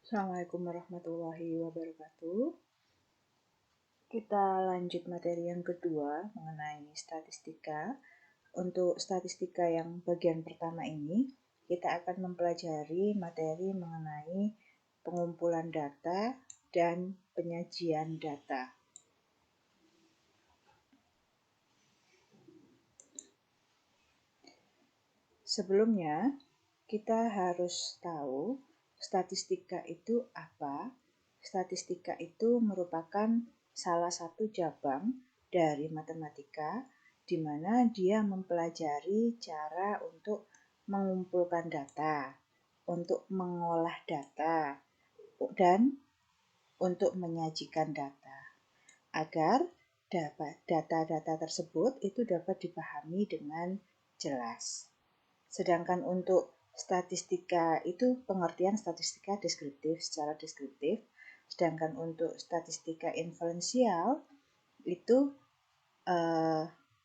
Assalamualaikum warahmatullahi wabarakatuh. Kita lanjut materi yang kedua mengenai statistika. Untuk statistika yang bagian pertama ini, kita akan mempelajari materi mengenai pengumpulan data dan penyajian data. Sebelumnya, kita harus tahu statistika itu apa. Statistika itu merupakan salah satu cabang dari matematika, di mana dia mempelajari cara untuk mengumpulkan data, untuk mengolah data, dan untuk menyajikan data, agar data-data tersebut itu dapat dipahami dengan jelas. Sedangkan untuk statistika itu pengertian statistika deskriptif, secara deskriptif. Sedangkan untuk statistika inferensial itu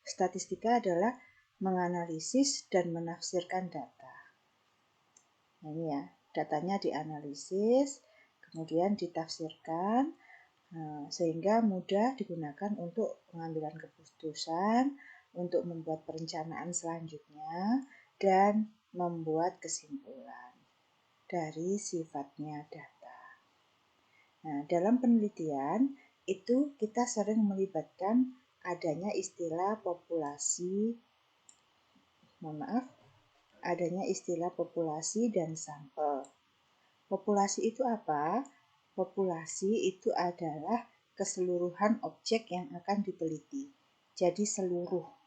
statistika adalah menganalisis dan menafsirkan data. Nah, ini ya, datanya dianalisis, kemudian ditafsirkan, sehingga mudah digunakan untuk pengambilan keputusan, untuk membuat perencanaan selanjutnya, dan membuat kesimpulan dari sifatnya data. Nah, dalam penelitian itu kita sering melibatkan adanya istilah populasi, adanya istilah populasi dan sampel. Populasi itu apa? Populasi itu adalah keseluruhan objek yang akan diteliti. Jadi seluruh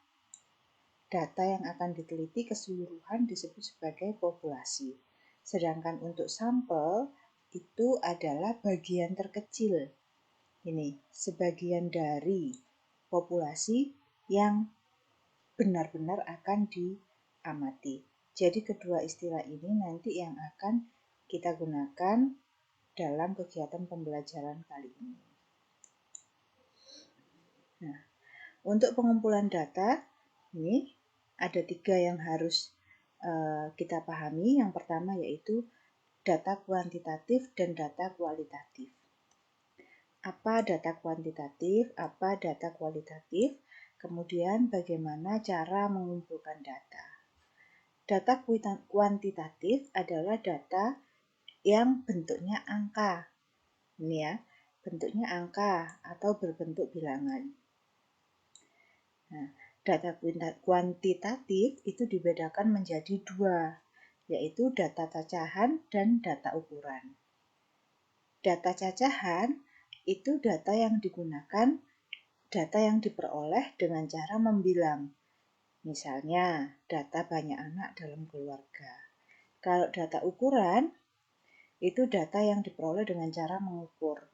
data yang akan diteliti keseluruhan disebut sebagai populasi. Sedangkan untuk sampel itu adalah bagian terkecil. Ini sebagian dari populasi yang benar-benar akan diamati. Jadi kedua istilah ini nanti yang akan kita gunakan dalam kegiatan pembelajaran kali ini. Nah, untuk pengumpulan data ini ada 3 yang harus kita pahami. Yang pertama yaitu data kuantitatif dan data kualitatif. Apa data kuantitatif, apa data kualitatif, kemudian bagaimana cara mengumpulkan data. Data kuantitatif adalah data yang bentuknya angka. Ini ya, bentuknya angka atau berbentuk bilangan. Nah, data kuantitatif itu dibedakan menjadi 2, yaitu data cacahan dan data ukuran. Data cacahan itu data yang digunakan, data yang diperoleh dengan cara membilang. Misalnya, data banyak anak dalam keluarga. Kalau data ukuran, itu data yang diperoleh dengan cara mengukur.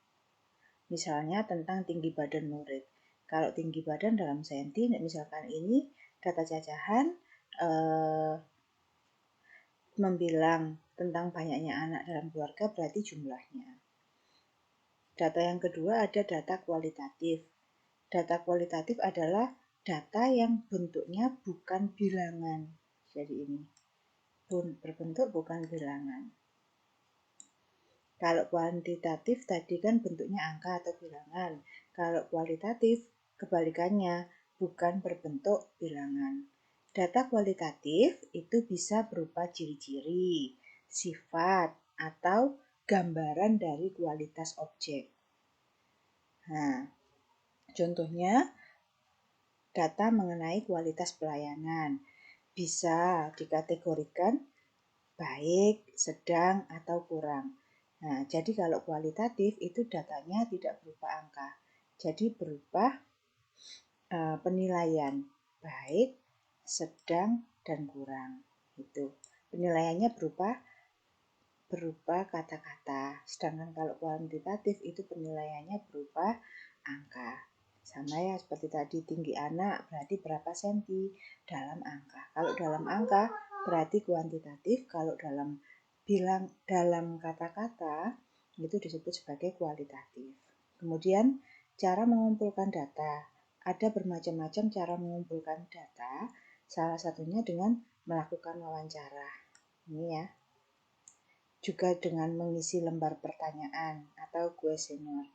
Misalnya tentang tinggi badan murid. Kalau tinggi badan dalam senti, misalkan ini data cacahan membilang tentang banyaknya anak dalam keluarga berarti jumlahnya. Data yang kedua ada data kualitatif. Data kualitatif adalah data yang bentuknya bukan bilangan. Jadi ini berbentuk bukan bilangan. Kalau kuantitatif tadi kan bentuknya angka atau bilangan. Kalau kualitatif kebalikannya, bukan berbentuk bilangan. Data kualitatif itu bisa berupa ciri-ciri, sifat, atau gambaran dari kualitas objek. Nah, contohnya data mengenai kualitas pelayanan bisa dikategorikan baik, sedang, atau kurang. Nah, jadi kalau kualitatif itu datanya tidak berupa angka, jadi berupa penilaian baik, sedang, dan kurang. Itu penilaiannya berupa kata-kata. Sedangkan kalau kuantitatif itu penilaiannya berupa angka. Sama ya seperti tadi, tinggi anak berarti berapa senti dalam angka. Kalau dalam angka berarti kuantitatif, kalau dalam kata-kata itu disebut sebagai kualitatif. Kemudian cara mengumpulkan data. Ada bermacam-macam cara mengumpulkan data, salah satunya dengan melakukan wawancara. Ini ya. juga dengan mengisi lembar pertanyaan atau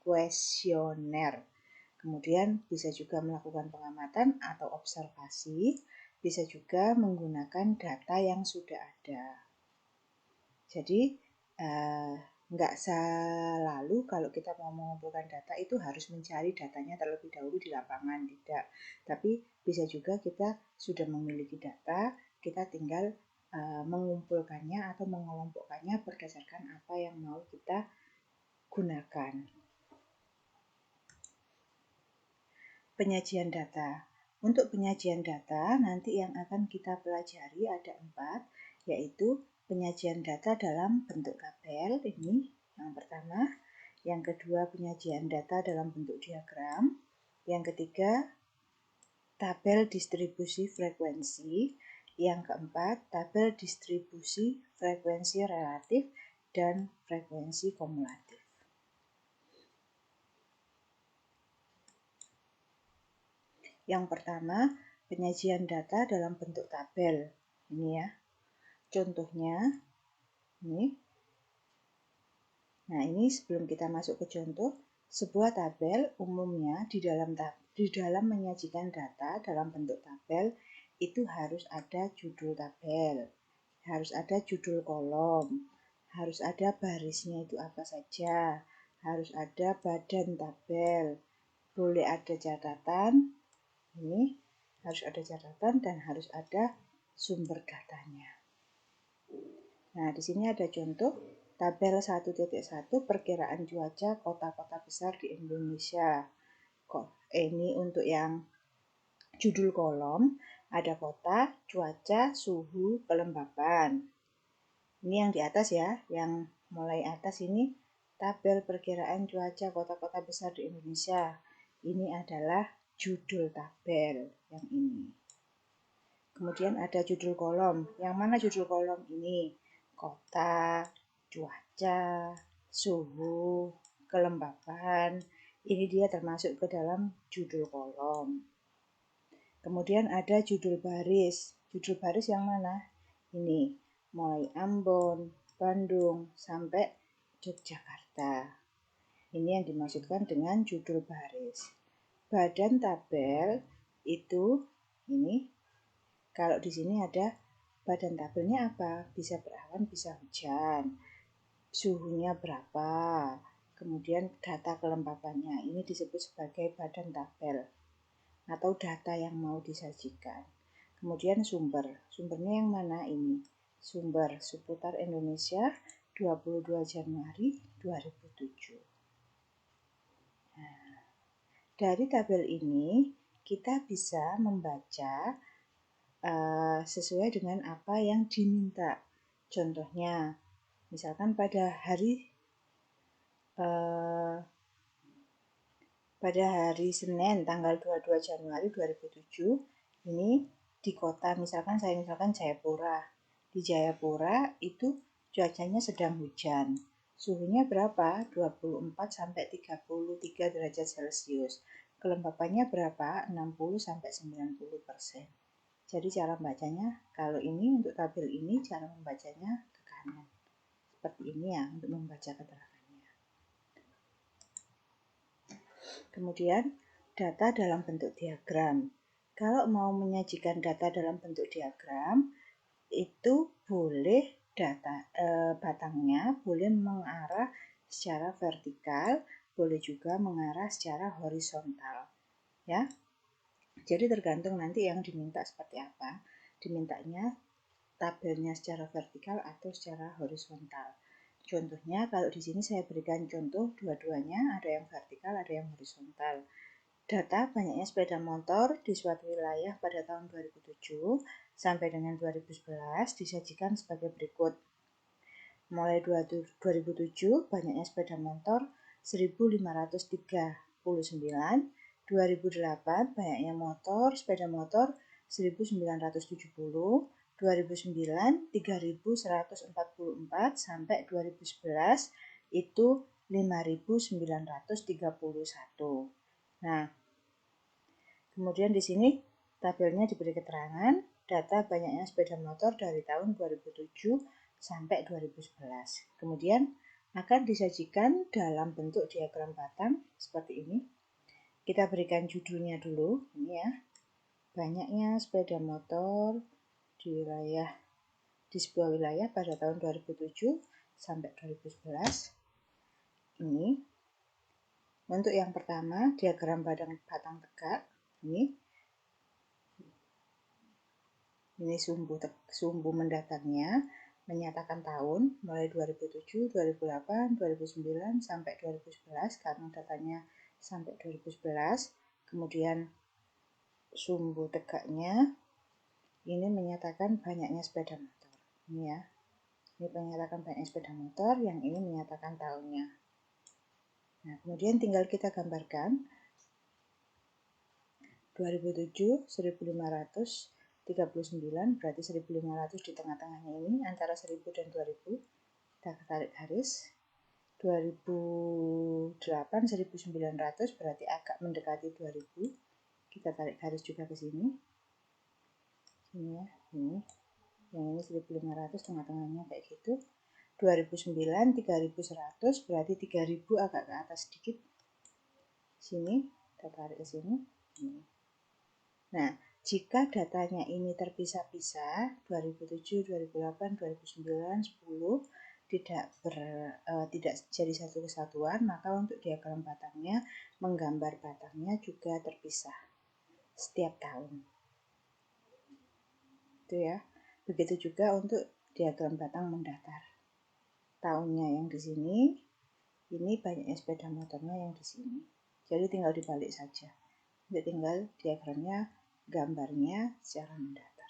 kuesioner. Kemudian bisa juga melakukan pengamatan atau observasi, bisa juga menggunakan data yang sudah ada. Jadi nggak selalu kalau kita mau mengumpulkan data itu harus mencari datanya terlebih dahulu di lapangan, tidak. Tapi bisa juga kita sudah memiliki data, kita tinggal mengumpulkannya atau mengelompokkannya berdasarkan apa yang mau kita gunakan. Penyajian data. Untuk penyajian data, nanti yang akan kita pelajari ada 4, yaitu penyajian data dalam bentuk tabel, ini yang pertama. Yang kedua, penyajian data dalam bentuk diagram. Yang ketiga, tabel distribusi frekuensi. Yang keempat, tabel distribusi frekuensi relatif dan frekuensi kumulatif. Yang pertama, penyajian data dalam bentuk tabel. Ini ya. Contohnya, ini. Nah, ini sebelum kita masuk ke contoh, sebuah tabel umumnya di dalam menyajikan data dalam bentuk tabel itu harus ada judul tabel, harus ada judul kolom, harus ada barisnya itu apa saja, harus ada badan tabel, boleh ada catatan, ini harus ada catatan dan harus ada sumber datanya. Nah, di sini ada contoh tabel 1.1 perkiraan cuaca kota-kota besar di Indonesia. Ini untuk yang judul kolom, ada kota, cuaca, suhu, kelembapan. Ini yang di atas ya, yang mulai atas ini tabel perkiraan cuaca kota-kota besar di Indonesia. Ini adalah judul tabel yang ini. Kemudian ada judul kolom. Yang mana judul kolom ini? Kota, cuaca, suhu, kelembapan. Ini dia termasuk ke dalam judul kolom. Kemudian ada judul baris. Judul baris yang mana? Ini, mulai Ambon, Bandung, sampai Yogyakarta. Ini yang dimaksudkan dengan judul baris. Badan tabel itu, ini, kalau di sini ada badan tabelnya apa? Bisa berawan, bisa hujan. Suhunya berapa? Kemudian data kelembapannya. Ini disebut sebagai badan tabel atau data yang mau disajikan. Kemudian sumbernya yang mana ini? Sumber seputar Indonesia 22 Januari 2007. Nah, dari tabel ini kita bisa membaca sesuai dengan apa yang diminta. Contohnya, misalkan pada hari Senin tanggal 22 Januari 2007 ini di kota misalkan Jayapura. Di Jayapura itu cuacanya sedang hujan. Suhunya berapa? 24 sampai 33 derajat Celcius. Kelembapannya berapa? 60 sampai 90%. Jadi cara bacanya kalau ini untuk tabel ini cara membacanya ke kanan. Seperti ini ya untuk membaca keterangan. Kemudian data dalam bentuk diagram. Kalau mau menyajikan data dalam bentuk diagram, itu boleh batangnya boleh mengarah secara vertikal, boleh juga mengarah secara horizontal. Ya. Jadi tergantung nanti yang diminta seperti apa. Dimintanya tabelnya secara vertikal atau secara horizontal. Contohnya kalau di sini saya berikan contoh dua-duanya, ada yang vertikal, ada yang horizontal. Data banyaknya sepeda motor di suatu wilayah pada tahun 2007 sampai dengan 2011 disajikan sebagai berikut. Mulai 2007 banyaknya sepeda motor 1539, 2008 banyaknya sepeda motor 1970, 2009 3144 sampai 2011 itu 5931. Nah, kemudian di sini tabelnya diberi keterangan data banyaknya sepeda motor dari tahun 2007 sampai 2011. Kemudian akan disajikan dalam bentuk diagram batang seperti ini. Kita berikan judulnya dulu, ini ya. Banyaknya sepeda motor di sebuah wilayah pada tahun 2007 sampai 2011. Ini untuk yang pertama diagram batang tegak. Ini sumbu mendatarnya menyatakan tahun mulai 2007, 2008, 2009 sampai 2011 karena datanya sampai 2011. Kemudian sumbu tegaknya ini menyatakan banyaknya sepeda motor. Ini ya. Ini menyatakan banyaknya sepeda motor, yang ini menyatakan tahunnya. Nah, kemudian tinggal kita gambarkan 2007 1539, berarti 1500 di tengah-tengahnya ini antara 1000 dan 2000. Kita tarik garis. 2008 1900 berarti agak mendekati 2000. Kita tarik garis juga ke sini. Ini ya, ini. Yang ini 1500 tengah-tengahnya kayak gitu. 2009 3100 berarti 3000 agak ke atas sedikit. Sini, kita tarik ke sini. Ini. Nah, jika datanya ini terpisah-pisah 2007, 2008, 2009, 10 tidak jadi satu kesatuan, maka untuk diagram batangnya menggambar batangnya juga terpisah setiap tahun. Itu ya. Begitu juga untuk diagram batang mendatar. Tahunnya yang di sini, ini banyaknya sepeda motornya yang di sini. Jadi tinggal dibalik saja. Jadi tinggal diagramnya, gambarnya secara mendatar.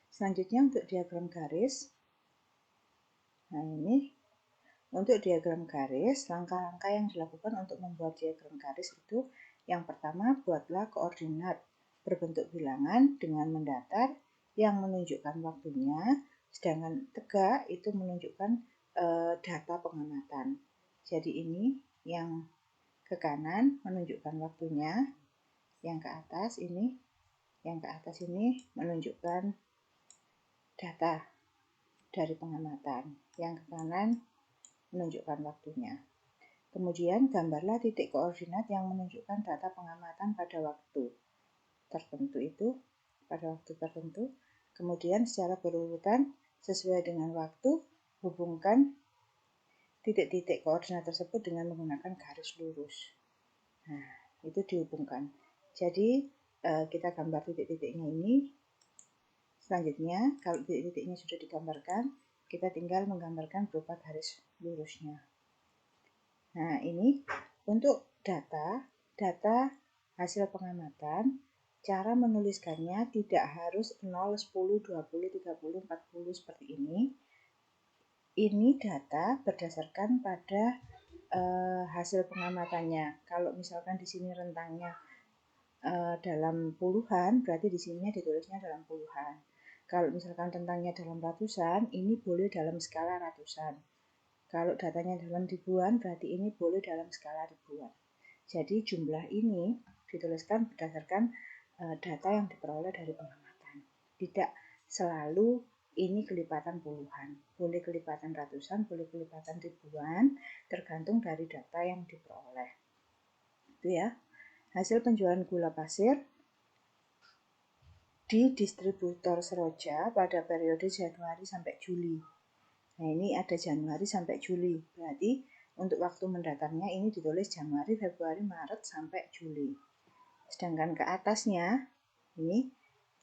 Selanjutnya untuk diagram garis. Nah ini, untuk diagram garis, langkah-langkah yang dilakukan untuk membuat diagram garis itu, yang pertama, buatlah koordinat berbentuk bilangan dengan mendatar yang menunjukkan waktunya, sedangkan tegak itu menunjukkan data pengamatan. Jadi ini yang ke kanan menunjukkan waktunya, yang ke atas ini menunjukkan data dari pengamatan, yang ke kanan menunjukkan waktunya. Kemudian gambarlah titik koordinat yang menunjukkan data pengamatan pada waktu tertentu. Kemudian secara berurutan sesuai dengan waktu, hubungkan titik-titik koordinat tersebut dengan menggunakan garis lurus. Nah, itu dihubungkan. Jadi kita gambar titik-titiknya ini. Selanjutnya, kalau titik-titiknya sudah digambarkan, kita tinggal menggambarkan berupa garis lurusnya. Nah, ini untuk data hasil pengamatan, cara menuliskannya tidak harus 0, 10, 20, 30, 40 seperti ini. Ini data berdasarkan pada hasil pengamatannya. Kalau misalkan di sini rentangnya dalam puluhan, berarti di sininya ditulisnya dalam puluhan. Kalau misalkan rentangnya dalam ratusan, ini boleh dalam skala ratusan. Kalau datanya dalam ribuan, berarti ini boleh dalam skala ribuan. Jadi jumlah ini dituliskan berdasarkan data yang diperoleh dari pengamatan. Tidak selalu ini kelipatan puluhan. Boleh kelipatan ratusan, boleh kelipatan ribuan, tergantung dari data yang diperoleh. Itu ya. Hasil penjualan gula pasir di distributor Seroja pada periode Januari sampai Juli. Nah, ini ada Januari sampai Juli. Berarti untuk waktu mendatarnya ini ditulis Januari, Februari, Maret sampai Juli. Sedangkan ke atasnya ini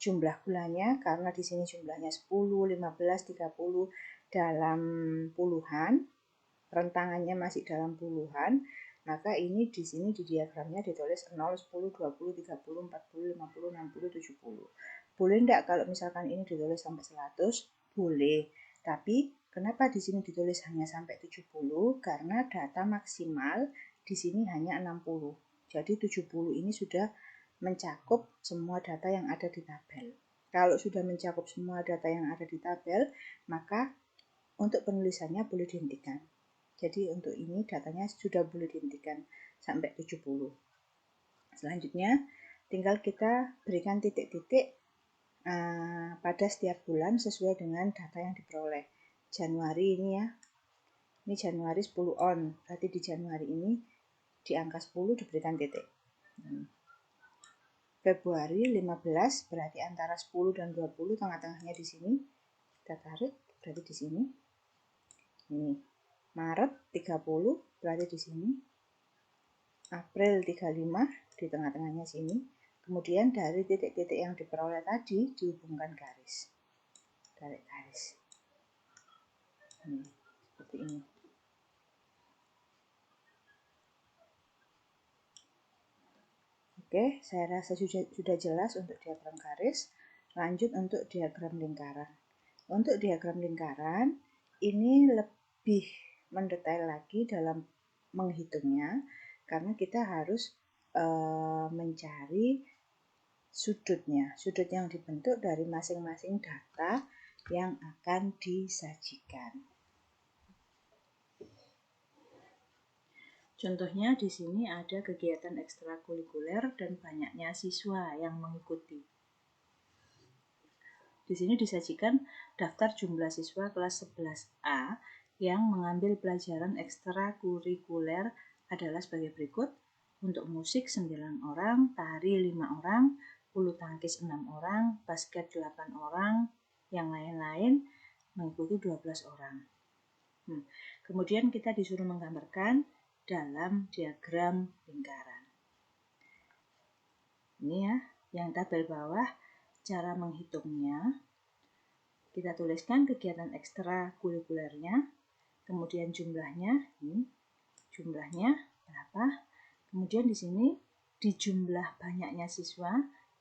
jumlah gulanya, karena di sini jumlahnya 10, 15, 30 dalam puluhan, rentangannya masih dalam puluhan, maka ini di sini di diagramnya ditulis 0, 10, 20, 30, 40, 50, 60, 70. Boleh enggak kalau misalkan ini ditulis sampai 100? Boleh. Tapi kenapa di sini ditulis hanya sampai 70? Karena data maksimal di sini hanya 60. Jadi 70 ini sudah mencakup semua data yang ada di tabel. Kalau sudah mencakup semua data yang ada di tabel, maka untuk penulisannya boleh dihentikan. Jadi untuk ini datanya sudah boleh dihentikan sampai 70. Selanjutnya tinggal kita berikan titik-titik pada setiap bulan sesuai dengan data yang diperoleh. Januari ini ya, ini Januari 10 on, berarti di Januari ini di angka 10 diberikan titik. Februari 15, berarti antara 10 dan 20, tengah-tengahnya di sini. Kita tarik, berarti di sini. Ini. Maret 30, berarti di sini. April 35, di tengah-tengahnya sini. Kemudian dari titik-titik yang diperoleh tadi dihubungkan garis. Tarik garis. Seperti ini. Oke, saya rasa sudah jelas untuk diagram garis. Lanjut untuk diagram lingkaran. Untuk diagram lingkaran, ini lebih mendetail lagi dalam menghitungnya, karena kita harus mencari sudutnya. Sudut yang dibentuk dari masing-masing data yang akan disajikan. Contohnya di sini ada kegiatan ekstrakurikuler dan banyaknya siswa yang mengikuti. Di sini disajikan daftar jumlah siswa kelas 11A yang mengambil pelajaran ekstrakurikuler adalah sebagai berikut. Untuk musik 9 orang, tari 5 orang, bulu tangkis 6 orang, basket 8 orang, yang lain-lain mengikuti 12 orang. Kemudian kita disuruh menggambarkan dalam diagram lingkaran. Ini ya, yang tabel bawah, cara menghitungnya. Kita tuliskan kegiatan ekstrakurikulernya, kemudian jumlahnya, ini jumlahnya berapa. Kemudian di sini di jumlah banyaknya siswa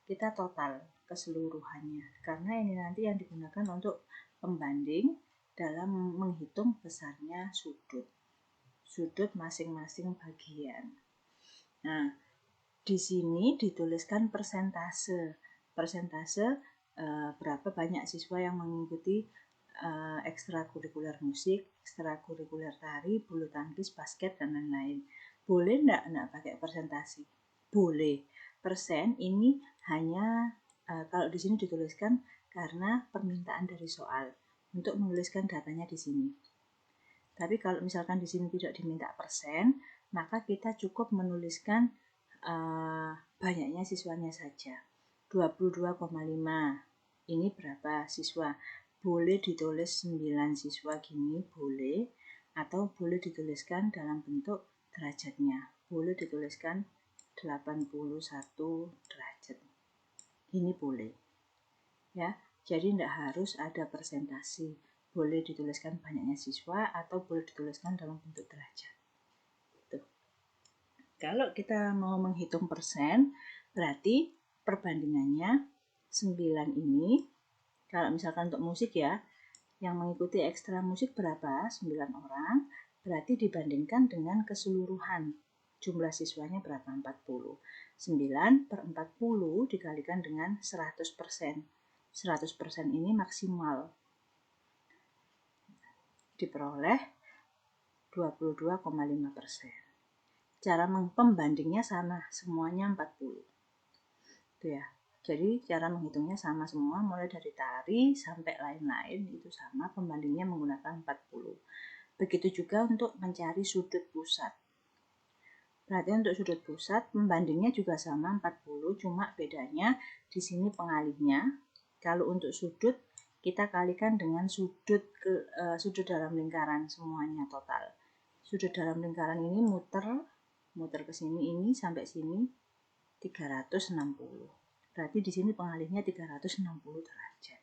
kita total keseluruhannya, karena ini nanti yang digunakan untuk pembanding dalam menghitung besarnya sudut masing-masing bagian. Nah, di sini dituliskan persentase berapa banyak siswa yang mengikuti ekstrakurikuler musik, ekstrakurikuler tari, bulu tangkis, basket, dan lain-lain. Boleh enggak pakai persentase? Boleh. Persen ini hanya kalau di sini dituliskan karena permintaan dari soal untuk menuliskan datanya di sini. Tapi kalau misalkan di sini tidak diminta persen, maka kita cukup menuliskan banyaknya siswanya saja. 22,5. Ini berapa siswa? Boleh ditulis 9 siswa gini, boleh. Atau boleh dituliskan dalam bentuk derajatnya. Boleh dituliskan 81 derajat. Ini boleh. Ya, jadi tidak harus ada persentase. Boleh dituliskan banyaknya siswa atau boleh dituliskan dalam bentuk derajat. Tuh. Kalau kita mau menghitung persen, berarti perbandingannya 9 ini, kalau misalkan untuk musik ya, yang mengikuti ekstra musik berapa? 9 orang, berarti dibandingkan dengan keseluruhan. Jumlah siswanya berapa? 40. 9 per 40 dikalikan dengan 100%. 100% ini maksimal. Diperoleh 22,5%. Cara pembandingnya sama, semuanya 40. Itu ya. Jadi cara menghitungnya sama semua, mulai dari tari sampai lain-lain itu sama, pembandingnya menggunakan 40. Begitu juga untuk mencari sudut pusat. Berarti untuk sudut pusat pembandingnya juga sama 40, cuma bedanya di sini pengalihnya. Kalau untuk sudut kita kalikan dengan sudut dalam lingkaran semuanya total. Sudut dalam lingkaran ini muter ke sini, ini sampai sini 360. Berarti di sini pengalihnya 360 derajat.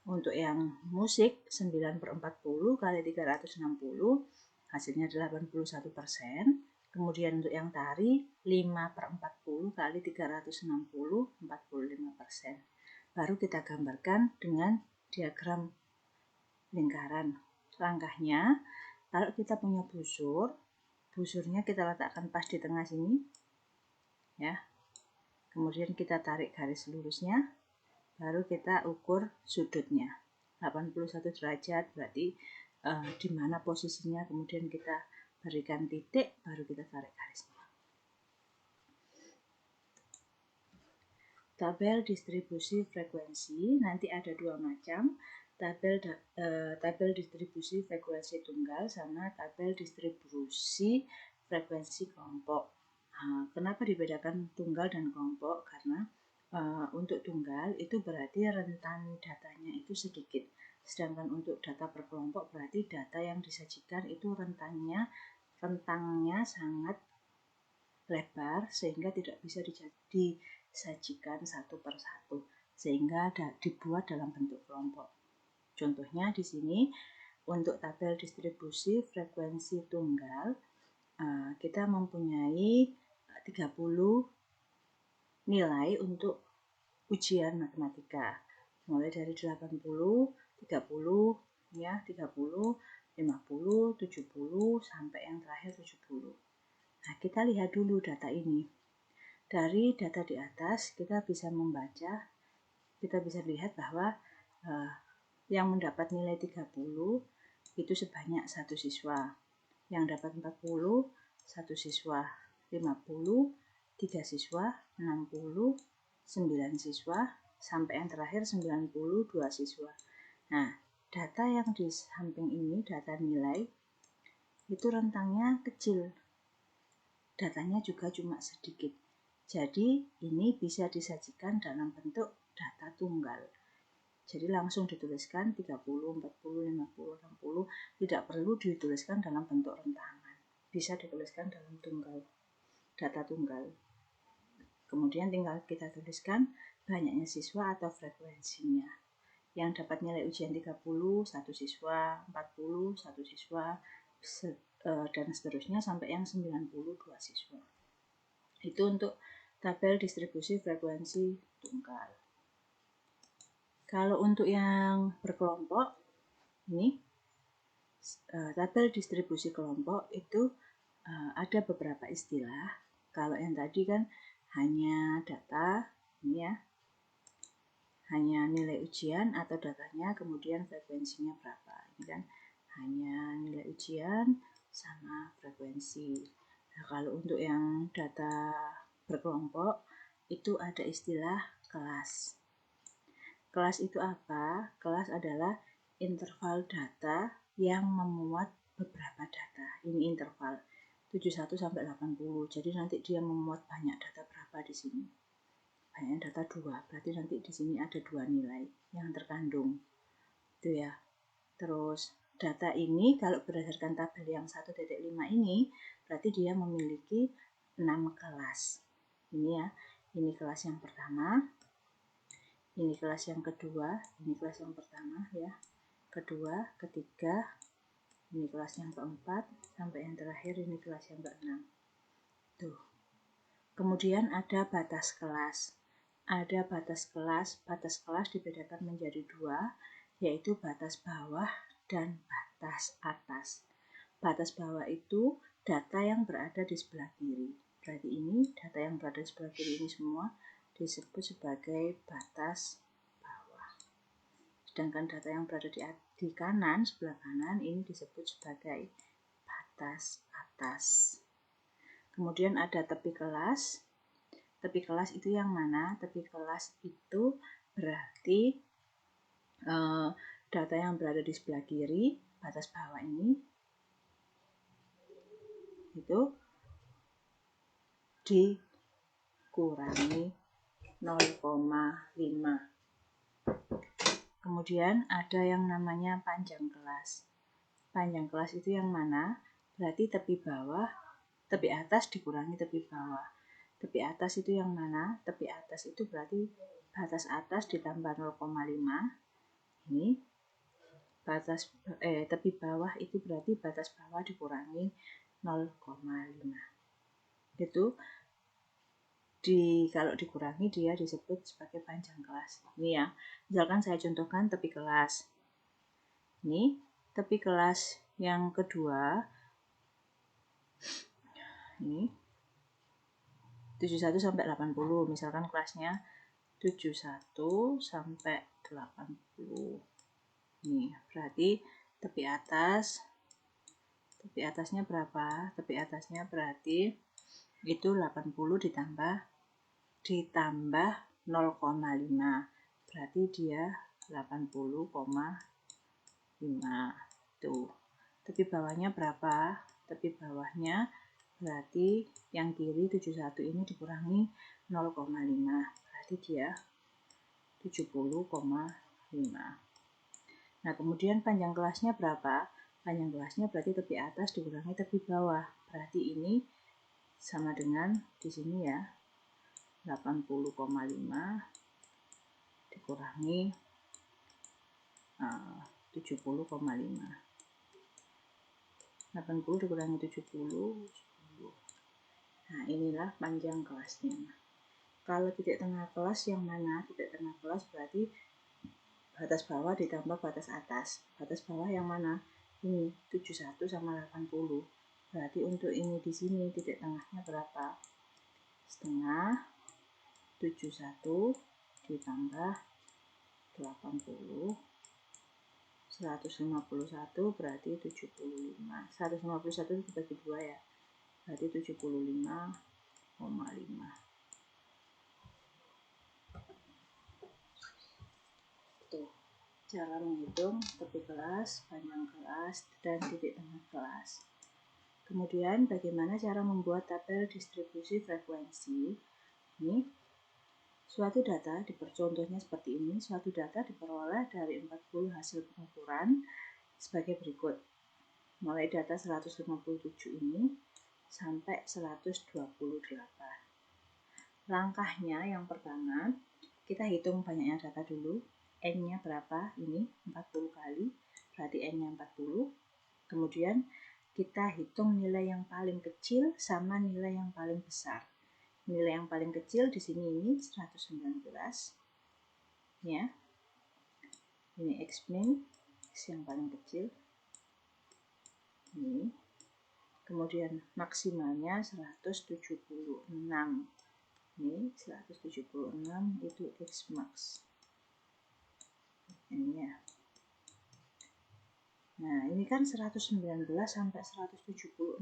Untuk yang musik 9 per 40 kali 360 hasilnya 81%. Kemudian untuk yang tari 5 per 40 kali 360 45%. Baru kita gambarkan dengan diagram lingkaran. Langkahnya, kalau kita punya busurnya kita letakkan pas di tengah sini. Ya. Kemudian kita tarik garis lurusnya, baru kita ukur sudutnya 81 derajat, berarti di mana posisinya, kemudian kita berikan titik, baru kita tarik garisnya. tabel distribusi frekuensi nanti ada dua macam, tabel distribusi frekuensi tunggal sama tabel distribusi frekuensi kelompok. Kenapa dibedakan tunggal dan kelompok? Karena untuk tunggal itu berarti rentan datanya itu sedikit, sedangkan untuk data per kelompok berarti data yang disajikan itu rentangnya sangat lebar sehingga tidak bisa disajikan satu per satu, sehingga dibuat dalam bentuk kelompok. Contohnya di sini untuk tabel distribusi frekuensi tunggal kita mempunyai 30 nilai untuk ujian matematika. Mulai dari 80, 30, ya, 30, 50, 70 sampai yang terakhir 70. Nah, kita lihat dulu data ini. Dari data di atas kita bisa membaca, kita bisa lihat bahwa yang mendapat nilai 30 itu sebanyak 1 siswa. Yang dapat 40, 1 siswa. 50, 3 siswa. 60, 9 siswa. Sampai yang terakhir 92 siswa. Nah, data yang di samping ini, data nilai, itu rentangnya kecil. Datanya juga cuma sedikit. Jadi ini bisa disajikan dalam bentuk data tunggal. Jadi langsung dituliskan 30, 40, 50, 60, tidak perlu dituliskan dalam bentuk rentangan. Bisa dituliskan dalam tunggal, data tunggal. Kemudian tinggal kita tuliskan banyaknya siswa atau frekuensinya. Yang dapat nilai ujian 30, 1 siswa, 40, 1 siswa, dan seterusnya sampai yang 92 siswa. Itu untuk tabel distribusi frekuensi tunggal. Kalau untuk yang berkelompok, ini tabel distribusi kelompok itu ada beberapa istilah. Kalau yang tadi kan hanya data, ini ya, hanya nilai ujian atau datanya, kemudian frekuensinya berapa. Ini kan hanya nilai ujian sama frekuensi. Nah, kalau untuk yang data berkelompok itu ada istilah kelas. Kelas itu apa? Kelas adalah interval data yang memuat beberapa data. Ini interval 71 sampai 80. Jadi nanti dia memuat banyak data berapa di sini? Banyak data 2. Berarti nanti di sini ada 2 nilai yang terkandung. Itu ya. Terus data ini kalau berdasarkan tabel yang 1.5 ini berarti dia memiliki 6 kelas. Ini ya. Ini kelas yang pertama. Ini kelas yang kedua, ini kelas yang pertama ya. Kedua, ketiga, ini kelas yang keempat, sampai yang terakhir ini kelas yang keenam. Tuh. Kemudian ada batas kelas. Ada batas kelas dibedakan menjadi dua, yaitu batas bawah dan batas atas. Batas bawah itu data yang berada di sebelah kiri. Berarti ini data yang berada di sebelah kiri ini semua disebut sebagai batas bawah. Sedangkan data yang berada di kanan, sebelah kanan, ini disebut sebagai batas atas. Kemudian ada tepi kelas. Tepi kelas itu yang mana? Tepi kelas itu berarti data yang berada di sebelah kiri, batas bawah ini, itu dikurangi 0,5. Kemudian ada yang namanya panjang kelas. Panjang kelas itu yang mana? Berarti tepi atas dikurangi tepi bawah. Tepi atas itu yang mana? Tepi atas itu berarti batas atas ditambah 0,5. Ini batas tepi bawah itu berarti batas bawah dikurangi 0,5. Itu kalau dikurangi dia disebut sebagai panjang kelas. Ini ya, misalkan saya contohkan tepi kelas. Ini tepi kelas yang kedua. Ini 71 sampai 80, misalkan kelasnya 71 sampai 80. Ini berarti tepi atasnya berapa? Tepi atasnya berarti itu 80 ditambah 0,5. Berarti dia 80,5. Tuh. Tepi bawahnya berapa? Tepi bawahnya berarti yang kiri 71 ini dikurangi 0,5. Berarti dia 70,5. Nah, kemudian panjang kelasnya berapa? Panjang kelasnya berarti tepi atas dikurangi tepi bawah. Berarti ini sama dengan di sini ya. 80,5 dikurangi 70,5. 80 dikurangi 70, 10. Nah, inilah panjang kelasnya. Kalau titik tengah kelas yang mana? Titik tengah kelas berarti batas bawah ditambah batas atas. Batas bawah yang mana? Ini 71 sama 80. Berarti untuk ini di sini titik tengahnya berapa? Setengah 71 ditambah 80. 151 berarti 75. 151 dibagi 2 ya. Berarti 75,5. Tuh, cara menghitung tepi kelas, panjang kelas, dan titik tengah kelas. Kemudian bagaimana cara membuat tabel distribusi frekuensi? Ini suatu data, contohnya seperti ini, suatu data diperoleh dari 40 hasil pengukuran sebagai berikut. Mulai data 157 ini sampai 128. Langkahnya yang pertama, kita hitung banyaknya data dulu. N-nya berapa? Ini 40 kali, berarti N-nya 40. Kemudian kita hitung nilai yang paling kecil sama nilai yang paling besar. Nilai yang paling kecil di sini ini 119. Ya. Ini X min, X yang paling kecil. Ini. Kemudian maksimalnya 176. Ini 176 itu X max. Ini ya. Nah, ini kan 119 sampai 176.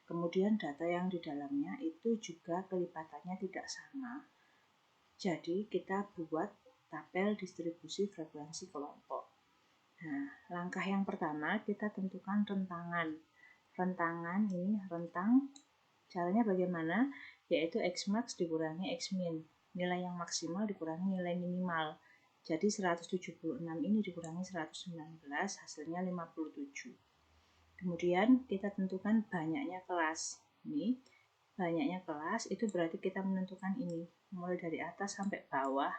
Kemudian data yang di dalamnya itu juga kelipatannya tidak sama. Jadi kita buat tabel distribusi frekuensi kelompok. Nah, langkah yang pertama kita tentukan rentangan. Rentangan ini rentang, caranya bagaimana? Yaitu X max dikurangi X min. Nilai yang maksimal dikurangi nilai minimal. Jadi 176 ini dikurangi 119, hasilnya 57. Kemudian kita tentukan banyaknya kelas. Ini banyaknya kelas itu berarti kita menentukan ini. Mulai dari atas sampai bawah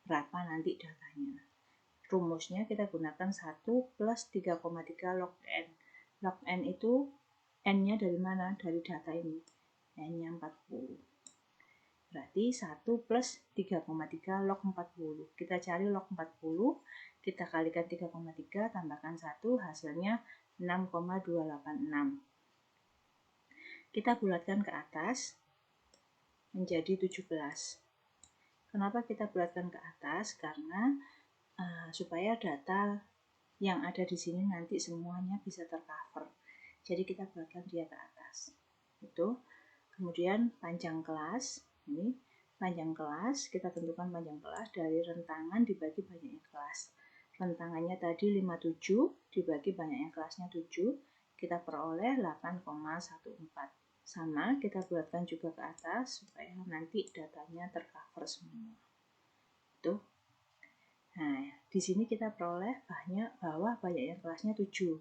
berapa nanti datanya. Rumusnya kita gunakan 1 plus 3,3 log N. Log N itu N-nya dari mana? Dari data ini. N-nya 40. Berarti 1 plus 3,3 log 40. Kita cari log 40, kita kalikan 3,3, tambahkan 1, hasilnya 6,286. Kita bulatkan ke atas menjadi 17. Kenapa kita bulatkan ke atas? Karena supaya data yang ada di sini nanti semuanya bisa tercover. Jadi kita bulatkan dia ke atas. Itu. Kemudian panjang kelas. Ini panjang kelas, kita tentukan panjang kelas dari rentangan dibagi banyaknya kelas. Rentangannya tadi 57 dibagi banyaknya kelasnya 7, kita peroleh 8,14. Sama, kita buatkan juga ke atas supaya nanti datanya tercover semua. Tuh. Nah, di sini kita peroleh bawah banyaknya kelasnya 7.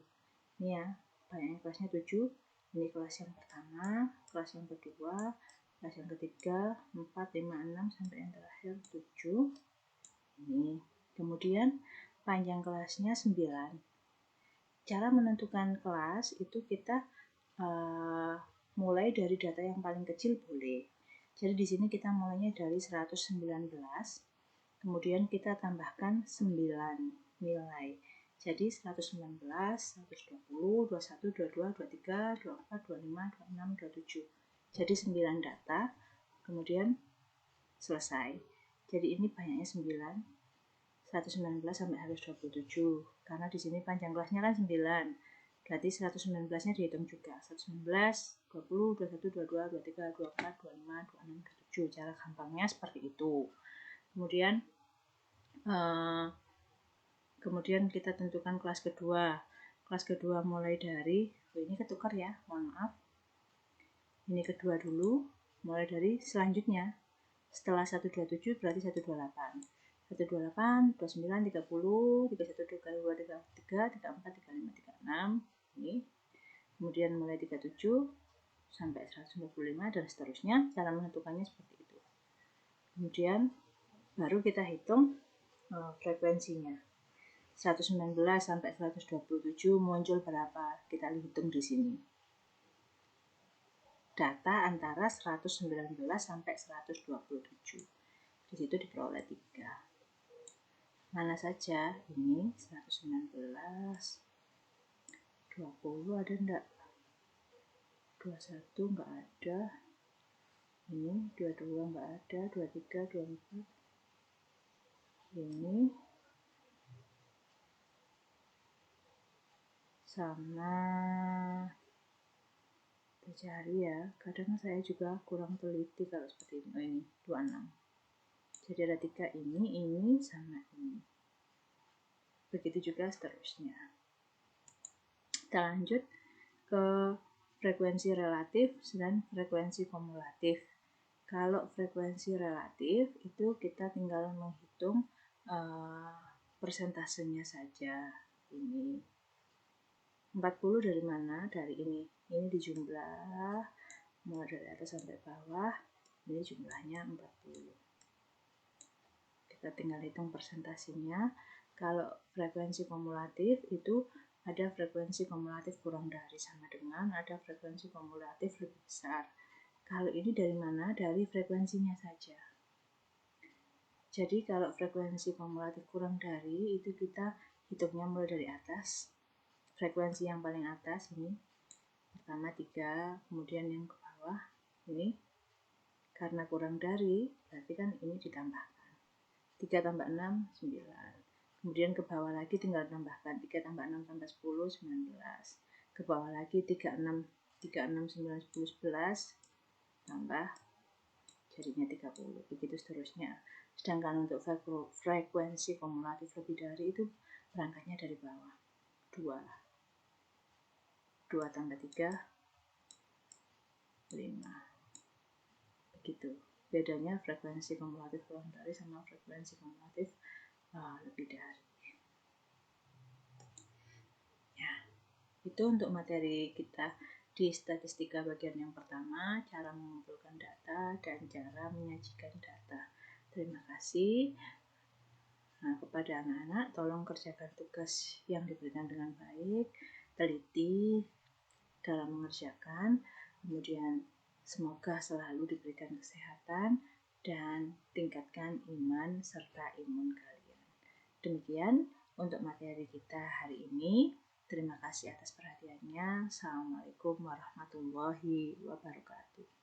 Ini ya, banyaknya kelasnya 7. Ini kelas yang pertama, kelas yang kedua, kelas yang ketiga, 4, 5, 6, sampai yang terakhir 7. Ini. Kemudian panjang kelasnya 9. Cara menentukan kelas itu kita mulai dari data yang paling kecil boleh. Jadi di sini kita mulainya dari 119. Kemudian kita tambahkan 9 nilai. Jadi 119, 120, 21, 22, 23, 24, 25, 26, 27. Jadi 9 data, kemudian selesai. Jadi ini banyaknya 9, 119 sampai 127. Karena di sini panjang kelasnya kan 9. Berarti 119-nya dihitung juga. 119, 20, 21, 22, 23, 24, 25, 26, 27. Cara gampangnya seperti itu. Kemudian kita tentukan kelas kedua. Kelas kedua mulai dari, ini ketukar ya, mohon maaf. Ini kedua dulu, mulai dari selanjutnya. Setelah 127 berarti 128. 128, 29, 30, 31, 32, 33, 34, 35, 36. Ini. Kemudian mulai 37 sampai 125 dan seterusnya. Cara menentukannya seperti itu. Kemudian baru kita hitung frekuensinya. 119 sampai 127 muncul berapa? Kita hitung di sini. Data antara 119 sampai 127. Di situ diperoleh 3. Mana saja? Ini 119. 20 ada enggak? 21 enggak ada. Ini 22 enggak ada, 23, 24. Ini sama, kita cari ya, kadang saya juga kurang teliti kalau seperti ini. Oh, ini 26. Jadi ada 3 ini sama ini. Begitu juga seterusnya. Kita lanjut ke frekuensi relatif dan frekuensi kumulatif. Kalau frekuensi relatif itu kita tinggal menghitung persentasenya saja. Ini 40 dari mana? Dari ini. Ini dijumlah mulai dari atas sampai bawah. Ini jumlahnya 40. Kita tinggal hitung persentasenya. Kalau frekuensi kumulatif itu ada frekuensi kumulatif kurang dari sama dengan ada frekuensi kumulatif lebih besar. Kalau ini dari mana? Dari frekuensinya saja. Jadi kalau frekuensi kumulatif kurang dari itu kita hitungnya mulai dari atas. Frekuensi yang paling atas ini pertama 3, kemudian yang ke bawah ini karena kurang dari berarti kan ini ditambahkan 3 tambah 6 9, kemudian ke bawah lagi tinggal tambahkan 3 tambah 6 tambah 10 19, ke bawah lagi 3 6 9 10 11 tambah jadinya 30, begitu seterusnya. Sedangkan untuk frekuensi kumulatif lebih dari itu berangkatnya dari bawah 2 tambah 3 5. Begitu bedanya frekuensi kumulatif kurang dari sama frekuensi kumulatif lebih dari. Ya, itu untuk materi kita di statistika bagian yang pertama, cara mengumpulkan data dan cara menyajikan data. Terima kasih. Nah, kepada anak-anak, tolong kerjakan tugas yang diberikan dengan baik, teliti dalam mengerjakan, kemudian semoga selalu diberikan kesehatan dan tingkatkan iman serta imun kalian. Demikian untuk materi kita hari ini. Terima kasih atas perhatiannya. Assalamualaikum warahmatullahi wabarakatuh.